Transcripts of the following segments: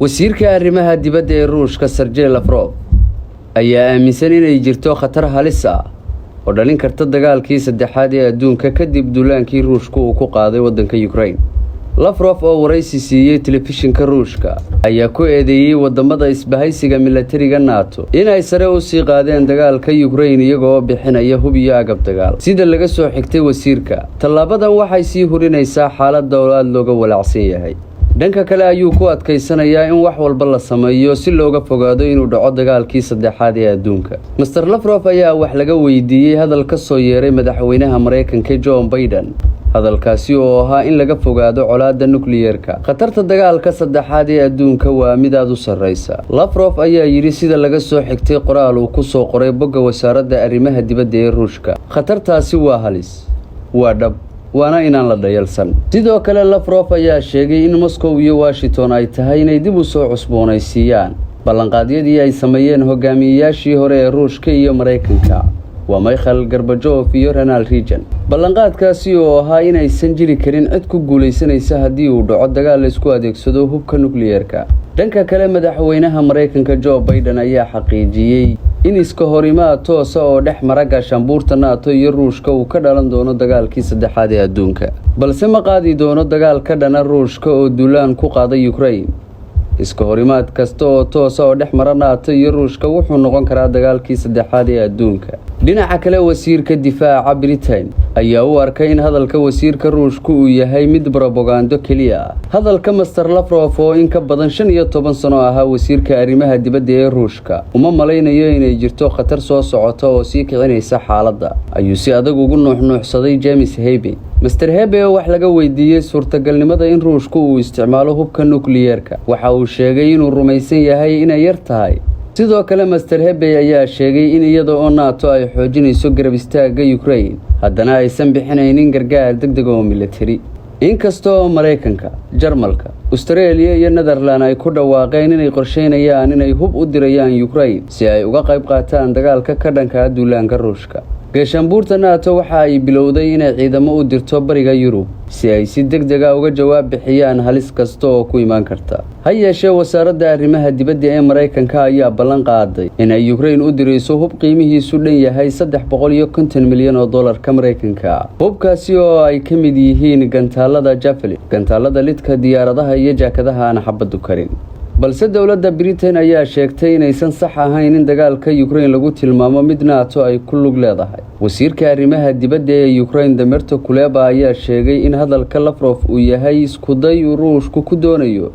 wasiirka arrimaha dibadda ee Ruushka Sergey Lavrov ayaa aaminsan inay jirto khatar halis ah oo dhalin karta dagaalkii saddexaad ee adduunka kadib duulaankii Ruushku uu ku qaaday waddanka Ukraine. Lavrov oo waraysi siiyay telefishinka Ruushka ayaa ku eedeeyay wadamada isbahaysiga militariga NATO inay sare u sii qaadeen dagaalka Ukraine iyagoo bixinaya hub iyo agab dagaal. Sida laga soo xigtay wasiirka, tallaabadan waxay sii hurinaysaa xaalad dawlad looga walacsan yahay. dhanka kale ayuu ku adkaysanayaa in wax walba la sameeyo si looga fogaado inuu dhaco dagaalkii saddexaad ee adduunka. Mr. Lavrov ayaa wax laga weydiiyay hadal ka soo yeeray madaxweynaha Mareykanka Joe Biden. hadalkaasi oo ahaa in laga fogaado colaadda nukliyeerka. khatarta dagaalka saddexaad ee adduunka waa mid aad u sarreysa. Lavrov ayaa yiri sida laga soo xigtay qoraal uu ku soo qoray bogga wasaaradda arrimaha dibadda ee Ruushka. khatartaasi waa halis, waa dhab, waana inaan la dhayalsan. sidoo kale Lavrov ayaa sheegay in Moscow iyo Washington ay tahay inay dib u soo cusboonaysiiyaan ballanqaadyadii ay sameeyeen hogaamiyayaashii hore ee Ruushka iyo Mareykanka. waa Mikhail Gorbachev iyo Ronald Reagan. ballanqaadkaasi oo ahaa inaysan jiri karin cid ku guuleysanaysa haddii uu dhaco dagaal la isku adeegsado hubka nukliyeerka. dhanka kale madaxweynaha Mareykanka Joe Biden ayaa xaqiijiyay in iska horimaad toos ah oo dhex mara gaashaanbuurta NATO iyo Ruushka uu ka dhalan doono dagaalkii saddexaad ee adduunka, balse ma qaadi doono dagaal ka dhana Ruushka oo duulaan ku qaaday Ukraine. iska horimaad kasta oo toos ah oo dhex mara NATO iyo Ruushka wuxuu noqon karaa dagaalkii saddexaad ee adduunka. dhinaca kale wasiirka difaaca Britain ayaa u arkay in hadalka wasiirka Ruushku uu yahay mid propaganda kaliya ah. hadalka Mr. Lavrov oo in ka badan 15 sano ahaa wasiirka arrimaha dibadda ee Ruushka uma malaynayo inay jirto khatar soo socota oo sii kicinaysa xaaladda, ayuu si adag ugu nuuxnuuxsaday James Habe. Mr. Habe oo wax laga weydiiyay suurtagalnimada in Ruushku uu isticmaalo hubka nukliyeerka, waxa uu sheegay inuu rumaysan yahay inay yar tahay. sidoo kale Mr. Habe ayaa sheegay in iyada oo NATO ay xoojinayso garab istaagga Ukraine, haddana aysan bixinaynin gargaar degdeg oo militari. inkastoo Mareykanka, Jarmalka, Australia iyo Netherlands ay ku dhawaaqeen inay qorsheynayaan inay hub u dirayaan Ukraine si ay uga qayb qaataan dagaalka ka dhanka ah duulaanka Ruushka. gaashaanbuurta NATO waxa ay bilowday inay ciidamo u dirto bariga Yurub si ay si degdeg ah uga jawaab bixiyaan halis kasta oo ku iman karta. ha yeeshee wasaaradda arrimaha dibadda ee Mareykanka ayaa ballan qaaday in ay Ukraine u dirayso hub qiimihiisu dhan yahay $350 milyan oo dollarka Mareykanka. hubkaasi oo ay ka mid yihiin gantaalada Javelin, gantaalada lidka diyaaradaha iyo jaakadaha aan xabadu karin. balse dowladda Britain ayaa sheegtay inaysan sax ahayn in dagaalka Ukraine lagu tilmaamo mid NATO ay ku lug leedahay. wasiirka arrimaha dibadda ee Ukraine Dmytro Kuleba ayaa sheegay in hadalka Lavrov uu yahay isku day uu Ruushku ku doonayo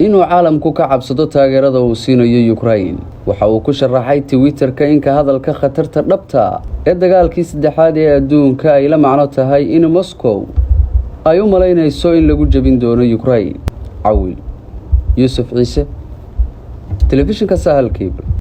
inuu caalamku ka cabsado taageerada uu siinayo Ukraine. waxa uu ku sharaxay Twitter-ka in ka hadalka khatarta dhabta ah ee dagaalkii saddexaad ee adduunka ay la macno tahay in Moscow ay u malaynayso in lagu jabin doono Ukraine. Yusuf Ciise, telefishinka Sahal Cable.